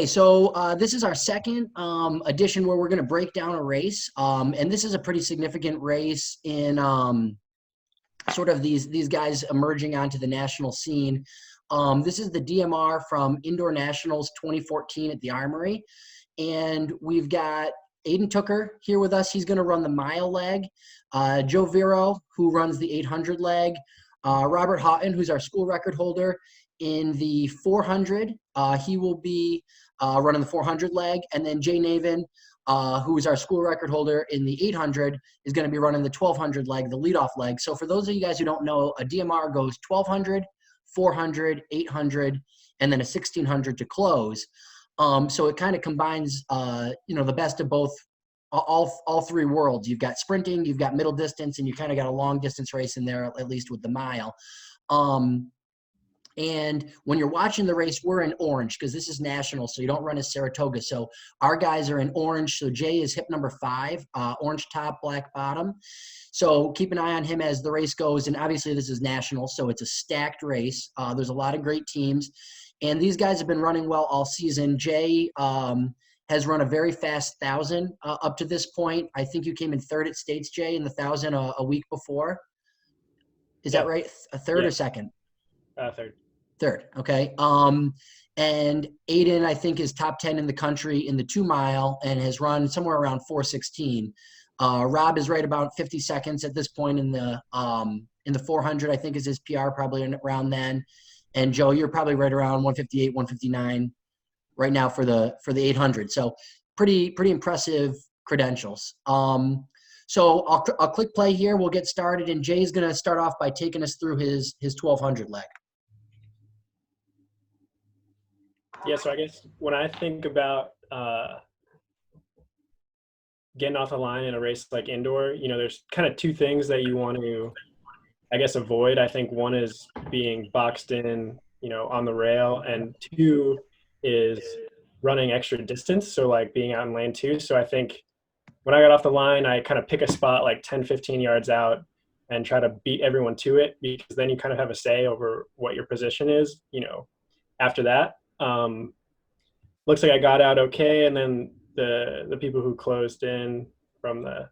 Okay, so this is our second edition where we're going to break down a race, and this is a pretty significant race in sort of these guys emerging onto the national scene. This is the DMR from Indoor Nationals 2014 at the Armory, and we've got Aidan Tooker here with us. He's going to run the mile leg. Joe Verro, who runs the 800 leg. Robert Haughton, who's our school record holder in the 400. He will be running the 400 leg. And then Jay Navin, who is our school record holder in the 800, is going to be running the 1200 leg, the leadoff leg. So for those of you guys who don't know, a DMR goes 1200, 400, 800, and then a 1600 to close. So it kind of combines, the best of both, all three worlds. You've got sprinting, you've got middle distance, and you kind of got a long distance race in there, at least with the mile. And when you're watching the race, we're in orange because this is national, so you don't run as Saratoga. So our guys are in orange. So Jay is hip number 5, orange top, black bottom. So keep an eye on him as the race goes. And obviously this is national, so it's a stacked race. There's a lot of great teams. And these guys have been running well all season. Jay has run a very fast 1,000 up to this point. I think you came in third at States, Jay, in the 1,000 a week before. Is that right? A third or second? Third. Okay. And Aidan, I think, is top 10 in the country in the 2 mile and has run somewhere around 4:16. Rob is right about 50 seconds at this point in the 400. I think is his PR, probably around then. And Joe, you're probably right around 158, 159 right now for the 800. So pretty impressive credentials. So I'll click play here. We'll get started, and Jay's going to start off by taking us through his 1200 leg. Yeah, so I guess when I think about getting off the line in a race like indoor, there's kind of 2 things that you want to, I guess, avoid. I think one is being boxed in, on the rail, and 2 is running extra distance, so like being out in lane 2. So I think when I got off the line, I kind of pick a spot like 10, 15 yards out and try to beat everyone to it, because then you kind of have a say over what your position is, after that. Looks like I got out okay, and then the people who closed in from the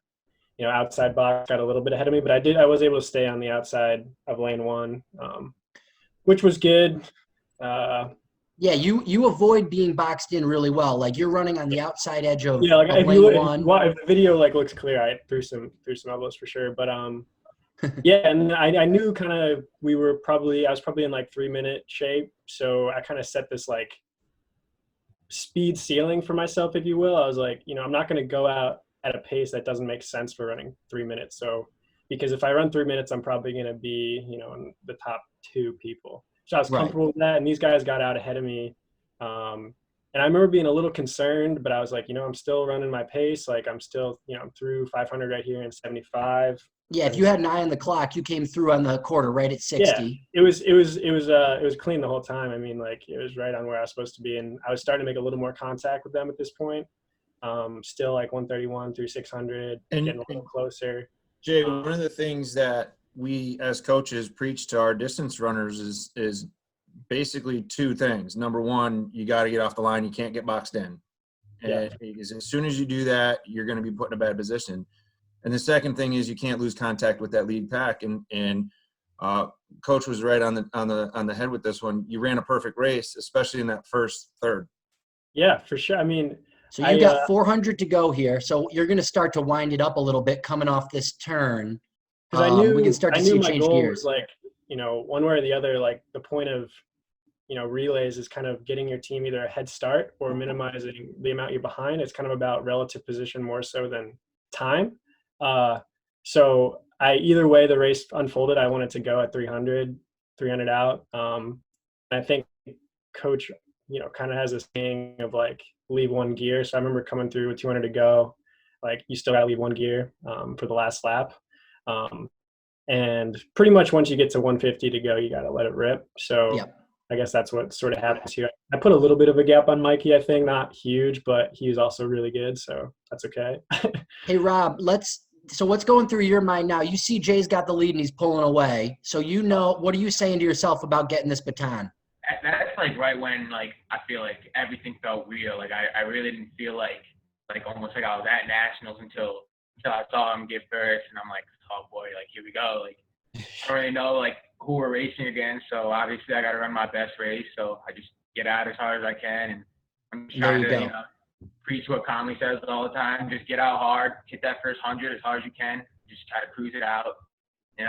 outside box got a little bit ahead of me, but I was able to stay on the outside of lane 1, which was good. Yeah, you avoid being boxed in really well. Like you're running on the outside edge of, yeah, like of if lane 1. If the video looks clear, I threw some elbows for sure, but yeah, and I knew I was probably in like 3-minute shape, so I kind of set this like speed ceiling for myself, if you will. I was like, I'm not going to go out at a pace that doesn't make sense for running 3 minutes. So, because if I run 3 minutes, I'm probably going to be, in the top 2 people. So I was comfortable with that, and these guys got out ahead of me. And I remember being a little concerned, but I was like, I'm still running my pace. Like I'm still, I'm through 500 right here in 75. Yeah, if you had an eye on the clock, you came through on the quarter right at 60. Yeah, it was clean the whole time. I mean, like it was right on where I was supposed to be, and I was starting to make a little more contact with them at this point. Still like 131 through 600, and getting a little closer. Jay, one of the things that we as coaches preach to our distance runners is basically 2 things. Number 1, you got to get off the line. You can't get boxed in. And as soon as you do that, you're going to be put in a bad position. And the second thing is you can't lose contact with that lead pack. And Coach was right on the head with this one. You ran a perfect race, especially in that first third. Yeah, for sure. I mean, so you got 400 to go here. So you're going to start to wind it up a little bit coming off this turn. Because I knew we can start to see you change gears. Was like, one way or the other, like the point of, relays is kind of getting your team either a head start or minimizing the amount you're behind. It's kind of about relative position more so than time. So either way the race unfolded, I wanted to go at 300 out. I think Coach, kind of has this thing of like leave 1 gear. So I remember coming through with 200 to go, like you still gotta leave 1 gear, for the last lap. And pretty much once you get to 150 to go, you gotta let it rip. So I guess that's what sort of happens here. I put a little bit of a gap on Mikey, I think, not huge, but he's also really good. So that's okay. Hey, Rob, so what's going through your mind now? You see Jay's got the lead and he's pulling away. So what are you saying to yourself about getting this baton? That that's like right when like I feel like everything felt real. Like I really didn't feel like almost like I was at nationals until I saw him get first, and I'm like, oh boy, like here we go. Like I don't really know like who we're racing against, so obviously I got to run my best race. So I just get out as hard as I can, and I'm just trying to preach what Conley says all the time. Just get out hard, hit that first 100 as hard as you can. Just try to cruise it out. And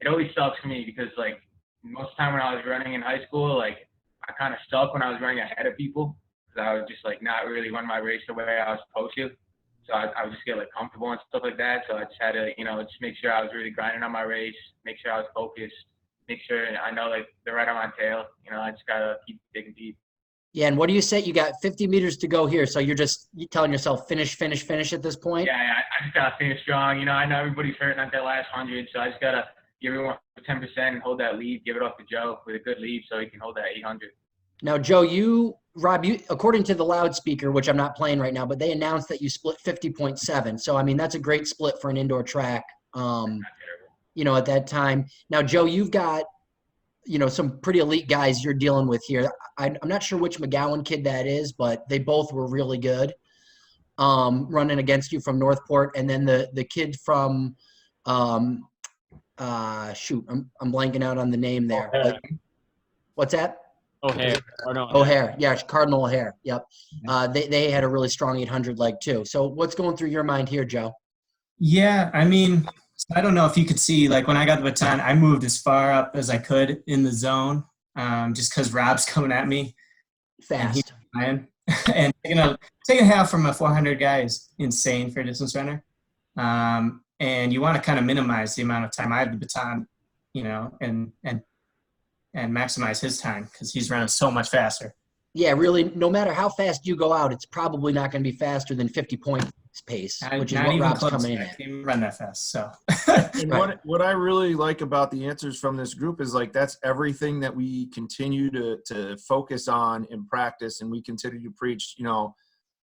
it always sucks for me because like most of the time when I was running in high school, like I kind of suck when I was running ahead of people because I was just like not really running my race the way I was supposed to. So I would just get like comfortable and stuff like that. So I just had to, just make sure I was really grinding on my race, make sure I was focused, make sure I know like they're right on my tail. I just gotta keep digging deep. Yeah, and what do you say? You got 50 meters to go here, so you're telling yourself finish at this point? Yeah, I just gotta finish strong. I know everybody's hurting at that last 100, so I just gotta give everyone 10% and hold that lead, give it off to Joe with a good lead so he can hold that 800. Now, Joe, Rob, according to the loudspeaker, which I'm not playing right now, but they announced that you split 50.7. So, I mean, that's a great split for an indoor track, at that time. Now, Joe, you've got, some pretty elite guys you're dealing with here. I'm not sure which McGowan kid that is, but they both were really good running against you from Northport. And then the kid from I'm blanking out on the name there. But, what's that? O'Hare. O'Hare. Yeah, Cardinal O'Hare. Yep. They had a really strong 800 leg too. So what's going through your mind here, Joe? Yeah, I mean, I don't know if you could see, like when I got the baton, I moved as far up as I could in the zone just because Rob's coming at me. Fast. And taking half from a 400 guy is insane for a distance runner. And you want to kind of minimize the amount of time I have the baton, and maximize his time because he's running so much faster. Yeah, really, no matter how fast you go out, it's probably not going to be faster than 50 points pace, which is what Rob's coming in at. I can't even run that fast, so. And what I really like about the answers from this group is like that's everything that we continue to focus on in practice, and we continue to preach,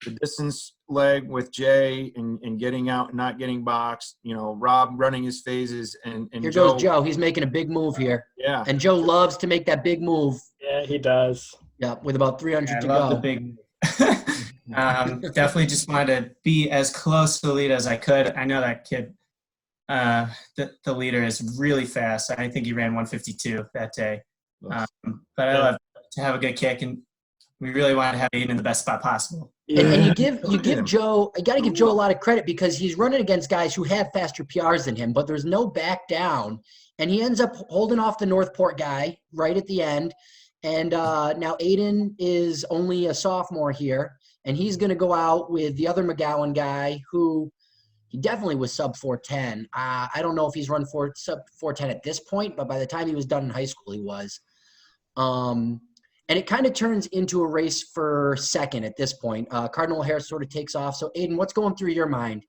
the distance leg with Jay and getting out and not getting boxed, Rob running his phases and here goes Joe. He's making a big move here. Yeah. And Joe loves to make that big move. Yeah, he does. Yeah, with about 300 to go. I love the big move. Definitely just wanted to be as close to the lead as I could. I know that kid, the leader is really fast. I think he ran 152 that day. But I love to have a good kick, and we really want to have Aidan in the best spot possible. And you give Joe, I got to give Joe a lot of credit because he's running against guys who have faster PRs than him, but there's no back down. And he ends up holding off the Northport guy right at the end. And now Aidan is only a sophomore here, and he's going to go out with the other McGowan guy who he definitely was sub 410. I don't know if he's run sub 410 at this point, but by the time he was done in high school, he was. And it kind of turns into a race for second at this point. Cardinal O'Hare sort of takes off. So, Aidan, what's going through your mind?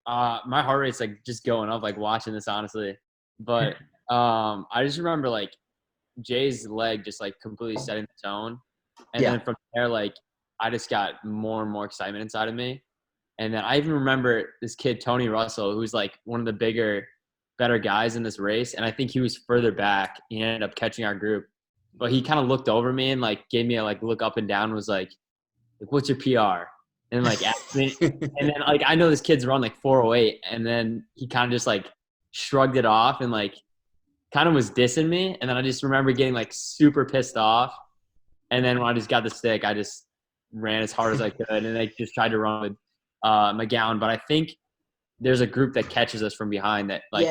My heart rate's like just going up, like watching this, honestly. But I just remember like Jay's leg just like completely setting the tone. And then from there, like I just got more and more excitement inside of me. And then I even remember this kid, Tony Russell, who's like one of the better guys in this race. And I think he was further back. He ended up catching our group. But he kind of looked over me and like gave me a like look up and down and was like, what's your PR? And like asked me. And then like I know this kid's run like 408. And then he kind of just like shrugged it off and like kind of was dissing me. And then I just remember getting like super pissed off. And then when I just got the stick, I just ran as hard as I could and like just tried to run with McGowan. But I think there's a group that catches us from behind that like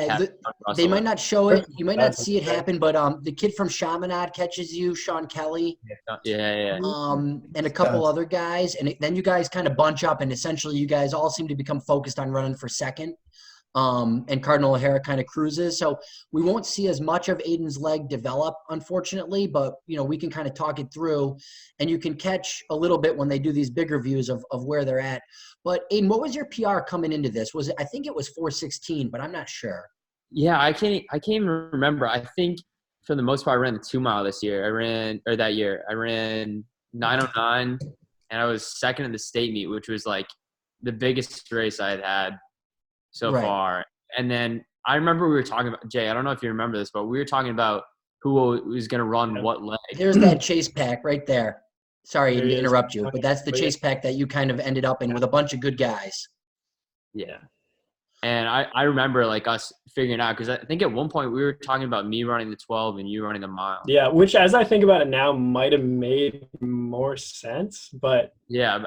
they might not show it. You might not see it happen, but the kid from Chaminade catches you, Sean Kelly. Yeah. And a couple other guys. And then you guys kind of bunch up and essentially you guys all seem to become focused on running for second. And Cardinal O'Hare kind of cruises. So we won't see as much of Aidan's leg develop, unfortunately, but, we can kind of talk it through and you can catch a little bit when they do these bigger views of where they're at. But Aidan, what was your PR coming into this? I think it was 4:16, but I'm not sure. Yeah, I can't even remember. I think for the most part, I ran the 2 mile that year. I ran 9:09 and I was second in the state meet, which was like the biggest race I had so far. And then I remember we were talking about, Jay, I don't know if you remember this, but we were talking about who was going to run Yeah. what leg. There's that chase pack right there. Sorry There he to is. interrupt you, but that's the But yeah. chase pack that you kind of ended up in with a bunch of good guys. Yeah. And I remember like us figuring out, because I think at one point we were talking about me running the 12 and you running the mile. Yeah, which as I think about it now might have made more sense, but Yeah,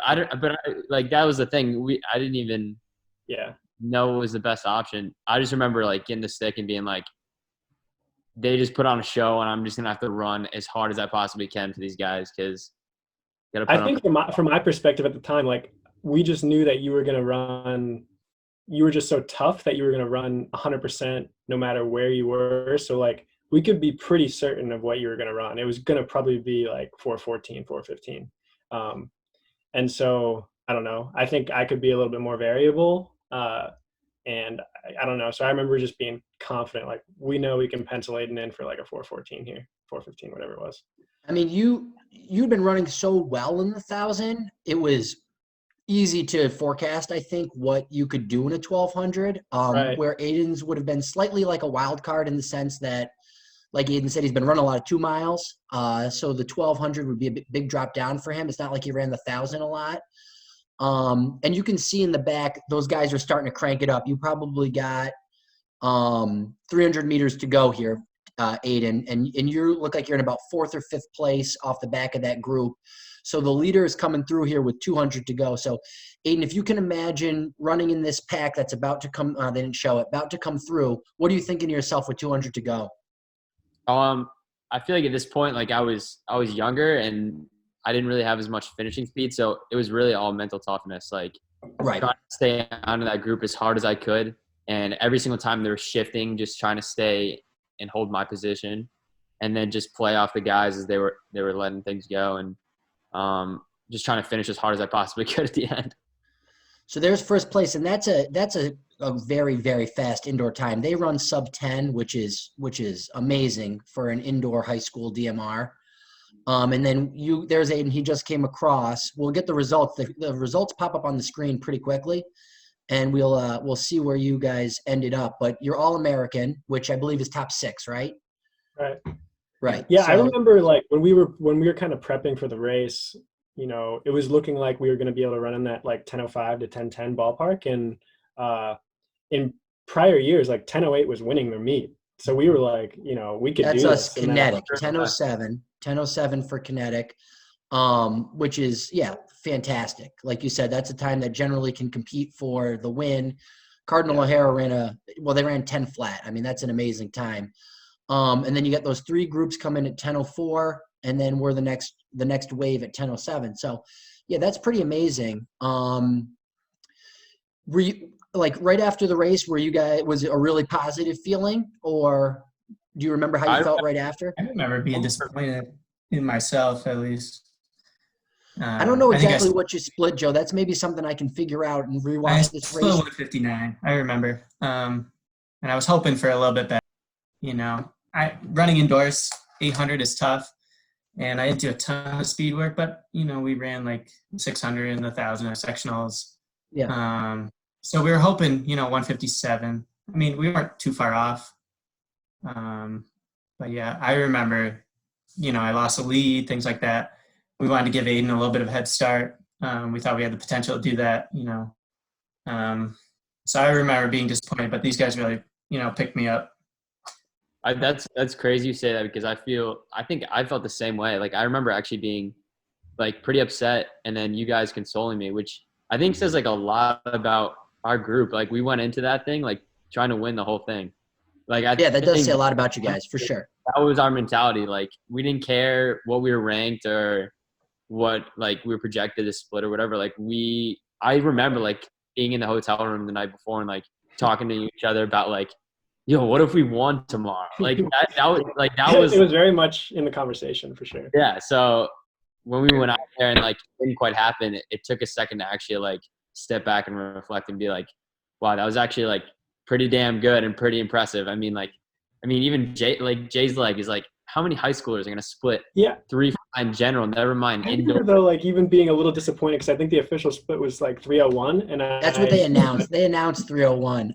like that was the thing. I didn't even yeah. know it was the best option. I just remember like getting the stick and being like, they just put on a show and I'm just gonna have to run as hard as I possibly can for these guys because I think from my perspective at the time, like we just knew that you were gonna run. You were just so tough that you were gonna run 100% no matter where you were. So like we could be pretty certain of what you were gonna run. It was gonna probably be like 4:14, 4:15, and so I don't know. I think I could be a little bit more variable, and I don't know. So I remember just being confident, like we know we can pencil Aidan in for like a 4:14 here, 4:15, whatever it was. I mean, you'd been running so well in the 1,000. It was easy to forecast, I think, what you could do in a 1,200. Right. Where Aidan's would have been slightly like a wild card in the sense that, like Aidan said, he's been running a lot of 2 miles. So the 1,200 would be a big drop down for him. It's not like he ran the 1,000 a lot. And you can see in the back, those guys are starting to crank it up. You probably got 300 meters to go here, Aidan, and you look like you're in about 4th or 5th place off the back of that group. So the leader is coming through here with 200 to go. So Aidan, if you can imagine running in this pack that's about to come, they didn't show it, about to come through, what are you thinking to yourself with 200 to go? I feel like at this point, like I was younger and I didn't really have as much finishing speed. So it was really all mental toughness, like Right. trying to stay onto that group as hard as I could. And every single time they were shifting, just trying to stay and hold my position and then just play off the guys as they were letting things go. And just trying to finish as hard as I possibly could at the end. So there's first place, and that's a very, very fast indoor time. They run sub 10, which is amazing for an indoor high school DMR. And then there's Aidan. He just came across. We'll get the results. The results pop up on the screen pretty quickly, and we'll see where you guys ended up. But you're all American, which I believe is top 6, right? Right. Right. Yeah, So, I remember like when we were kind of prepping for the race, you know, it was looking like we were going to be able to run in that like 10:05 to 10:10 ballpark. And in prior years, like 10:08 was winning their meet. So we were like, you know, we could that's do us this. And then- kinetic. 10:07 for kinetic, which is fantastic. Like you said, that's a time that generally can compete for the win. Cardinal O'Hara they ran 10 flat. I mean, that's an amazing time. And then you get those 3 groups come in at 10:04, and then we're the next wave at 10:07. So, yeah, that's pretty amazing. Were you, like, right after the race, was it a really positive feeling, or do you remember how you felt right after? I remember being disappointed in myself, at least. I don't know I think exactly what you split, Joe. That's maybe something I can figure out and I rewatch this split race. 159. I remember, and I was hoping for a little bit better. You know, running indoors 800 is tough, and I didn't do a ton of speed work, but you know, we ran like 600 and 1,000 at sectionals. Yeah. So we were hoping, you know, 157. I mean, we weren't too far off. But yeah, I remember, you know, I lost a lead, things like that. We wanted to give Aidan a little bit of a head start. We thought we had the potential to do that, you know. So I remember being disappointed, but these guys really, you know, picked me up. That's crazy you say that, because I think I felt the same way. Like I remember actually being like pretty upset, and then you guys consoling me, which I think says like a lot about our group. Like we went into that thing like trying to win the whole thing. Like That does say a lot about you guys, for sure. That was our mentality. Like we didn't care what we were ranked or what like we were projected to split or whatever. Like I remember like being in the hotel room the night before and like talking to each other about like, yo, what if we won tomorrow? Like that was it was very much in the conversation for sure. Yeah. So when we went out there and like it didn't quite happen, it took a second to actually like step back and reflect and be like, wow, that was actually like pretty damn good and pretty impressive. I mean, even Jay's leg is like, how many high schoolers are going to split 3 in general, never mind I indoor? remember though, like even being a little disappointed because I think the official split was like 301, and That's what they announced. They announced 301.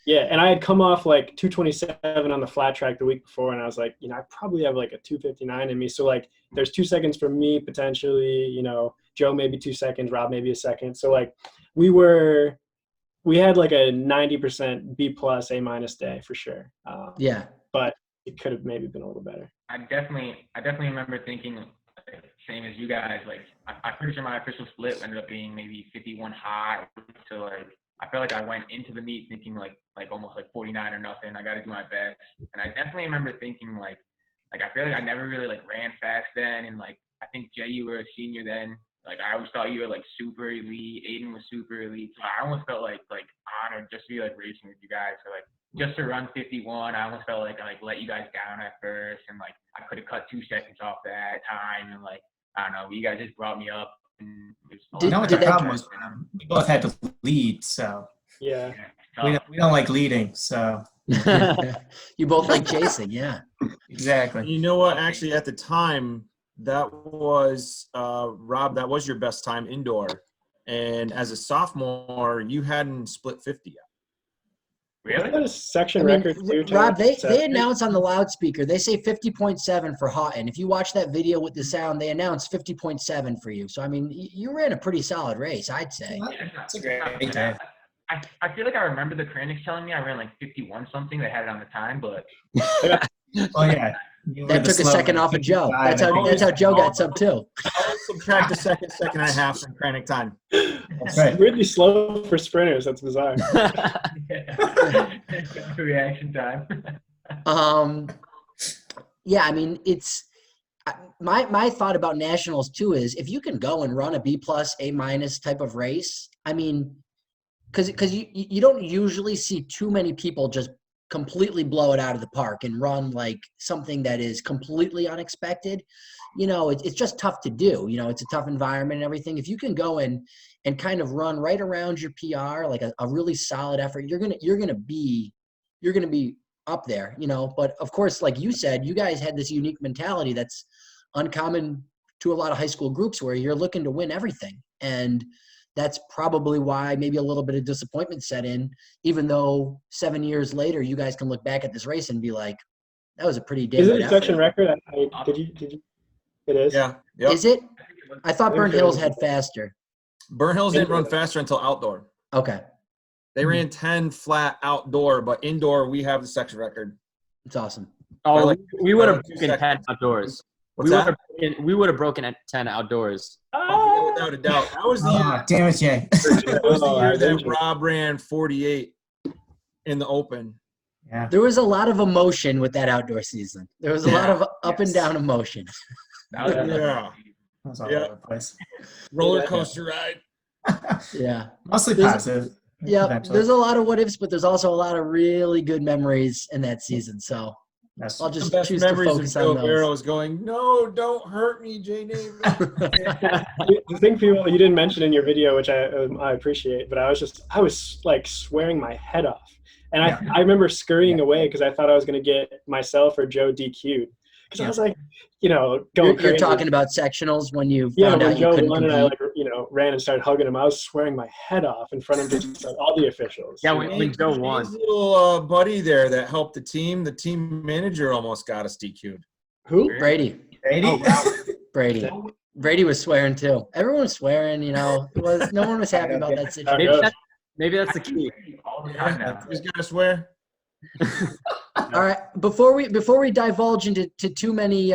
Yeah, and I had come off like 2:27 on the flat track the week before, and I was like, I probably have like a 2:59 in me. So like, there's 2 seconds for me potentially. Joe maybe 2 seconds, Rob maybe a second. So like, we had like a 90% B plus A minus day for sure. Yeah. But it could have maybe been a little better. I definitely remember thinking, like, same as you guys. Like, I'm pretty sure my official split ended up being maybe 51 high. So like, I feel like I went into the meet thinking like almost like 49 or nothing. I got to do my best. And I definitely remember thinking like I feel like I never really like ran fast then. And like, I think Jay, you were a senior then. Like, I always thought you were like super elite. Aidan was super elite. So I almost felt like honored just to be like racing with you guys. So like, just to run 51, I almost felt like I like let you guys down at first. And like, I could have cut 2 seconds off that time. And like, I don't know, you guys just brought me up. And You know what the problem was? We both had to lead, so Yeah. we don't like leading, so You both like chasing, yeah. exactly. You know what? Actually, at the time, that was Rob. That was your best time indoor, and as a sophomore, you hadn't split 50 yet. Really? That is section I mean, record too. Rob, they announced on the loudspeaker, they say 50.7 for Haughton. If you watch that video with the sound, they announced 50.7 for you. So, I mean, you ran a pretty solid race, I'd say. That's a great day. I feel like I remember the Kranich telling me I ran like 51 something. They had it on the time, but Oh yeah. That took a second off of Joe. That's how Joe got sub too. I'll subtract a second and a half from Kranich time. That's right. Weirdly slow for sprinters. That's bizarre. Reaction time. Yeah, I mean, it's my thought about nationals too is if you can go and run a B plus, A minus type of race, I mean, because you don't usually see too many people just completely blow it out of the park and run like something that is completely unexpected. It's just tough to do. It's a tough environment and everything. If you can go in and kind of run right around your PR, like a really solid effort, you're gonna be up there. But of course, like you said, you guys had this unique mentality that's uncommon to a lot of high school groups where you're looking to win everything. And that's probably why maybe a little bit of disappointment set in, even though 7 years later, you guys can look back at this race and be like, that was a pretty damn Is good it a section effort. record? Did you? It is. Yeah. Yep. Is it? I thought Burnt Hills had faster. Burnt Hills didn't run faster until outdoor. Okay. They ran 10 flat outdoor, but indoor we have the section record. It's awesome. Oh, like- we would have by like 2 broken 10 seconds. outdoors. What's that? We would have broken at 10 outdoors. Yeah, without a doubt. That was the year, Oh, damn it, Jay. that was the Oh, year I that think- Rob ran 48 in the open. Yeah. There was a lot of emotion with that outdoor season. There was a lot of up and down emotion. That was Yeah. That was all Yeah. over the place. Roller coaster ride. Yeah. Mostly There's- positive. Yeah. eventually. There's a lot of what ifs, but there's also a lot of really good memories in that season. So That's I'll The just best choose to memories of focus Joe on those. Verro is going, no, don't hurt me, Jay Navin. The thing people you didn't mention in your video, which I appreciate, but I was like swearing my head off, and I remember scurrying away because I thought I was going to get myself or Joe DQ'd because I was like, going You're crazy. talking about sectionals when you Yeah, found when out you Joe couldn't won compete. and I ran and started hugging him, I was swearing my head off in front of just like, all the officials. Yeah, when Joe won. His little buddy there that helped the team manager almost got us DQ'd. Who? Brady. Brady. Brady. Brady was swearing too. Everyone was swearing, no one was happy about that situation. Maybe that's the key. all the time now. Who's gonna swear? All right, before we divulge into too many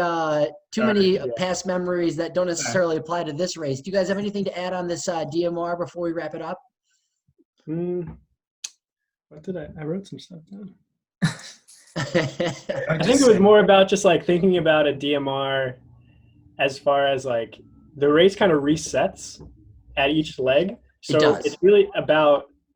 past memories that don't necessarily apply to this race, do you guys have anything to add on this DMR before we wrap it up? What did I wrote some stuff down. I I think it was more about just like thinking about a DMR as far as like the race kind of resets at each leg. So It does. it's really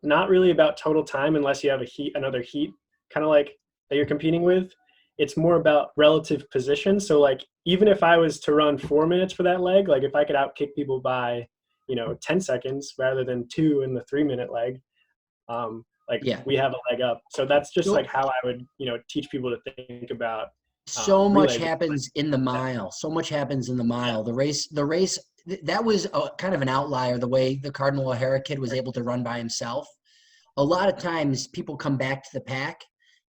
not really about total time unless you have another heat kind of like that you're competing with. It's more about relative position. So like even if I was to run 4 minutes for that leg, like if I could outkick people by 10 seconds rather than 2 in the 3-minute leg, we have a leg up. So that's just like how I would teach people to think about. So much relay. happens in the mile. So much happens in the mile. The race that was kind of an outlier. The way the Cardinal O'Hara kid was able to run by himself. a lot of times people come back to the pack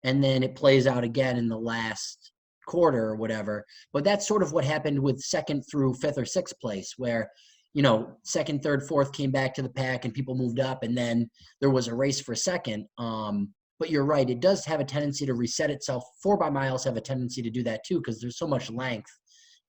and then it plays out again in the last quarter or whatever. But that's sort of what happened with second through fifth or sixth place, where, you know, second, third, fourth came back to the pack and people moved up, and then there was a race for second. But you're right, it does have a tendency to reset itself. 4x-miles have a tendency to do that too, because there's so much length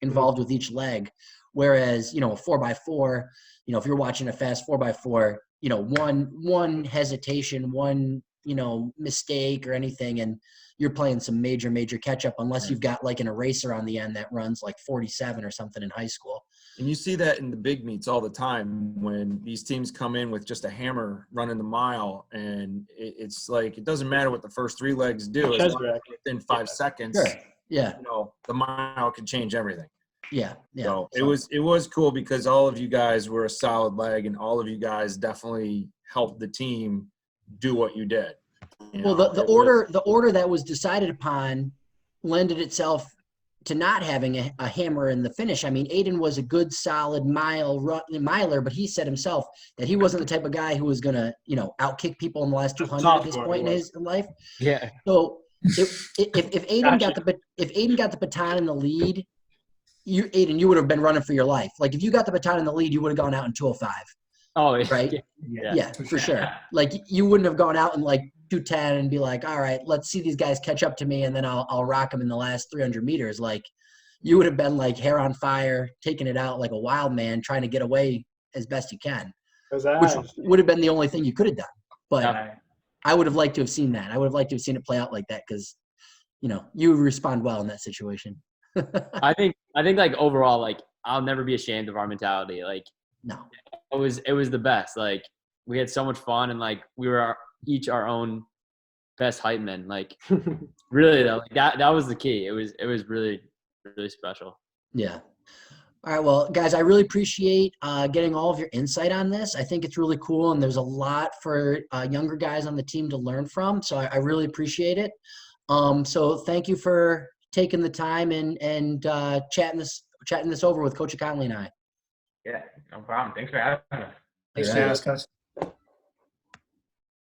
involved with each leg. Whereas, you know, a 4x4, you know, if you're watching a fast 4x4, you know, one hesitation, one, you know, mistake or anything, and you're playing some major catch up, unless you've got like an eraser on the end that runs like 47 or something in high school. And you see that in the big meets all the time when these teams come in with just a hammer running the mile, and it's like it doesn't matter what the first three legs do. As long as within 5 seconds, Sure. Yeah. you know, the mile can change everything. Yeah. So it was cool because all of you guys were a solid leg, and all of you guys definitely helped the team do what you did. You Well, know, the order that was decided upon lended itself to not having a hammer in the finish. I mean, Aidan was a good, solid miler, but he said himself that he wasn't the type of guy who was going to, you know, outkick people in the last 200 at this point in his life. Yeah. So if Aidan got the baton in the lead, Aidan, you would have been running for your life. Like if you got the baton in the lead, you would have gone out in 205. Oh, right? Yeah, for sure. Like you wouldn't have gone out in like 210 and be like, all right, let's see these guys catch up to me, and then I'll rock them in the last 300 meters. Like you would have been like hair on fire, taking it out like a wild man, trying to get away as best you can, which would have been the only thing you could have done. But I would have liked to have seen that. I would have liked to have seen it play out like that, because, you know, you would respond well in that situation. I think like overall, like I'll never be ashamed of our mentality. Like No. It was the best. Like we had so much fun, and like we were each our own best hype men. Like really though, like that was the key. It was really special. Yeah. All right. Well, guys, I really appreciate getting all of your insight on this. I think it's really cool, and there's a lot for younger guys on the team to learn from. So I really appreciate it. So thank you for taking the time and chatting this over with Coach Conley and I. Yeah, no problem. Thanks for having us. Thanks for having us, Coach.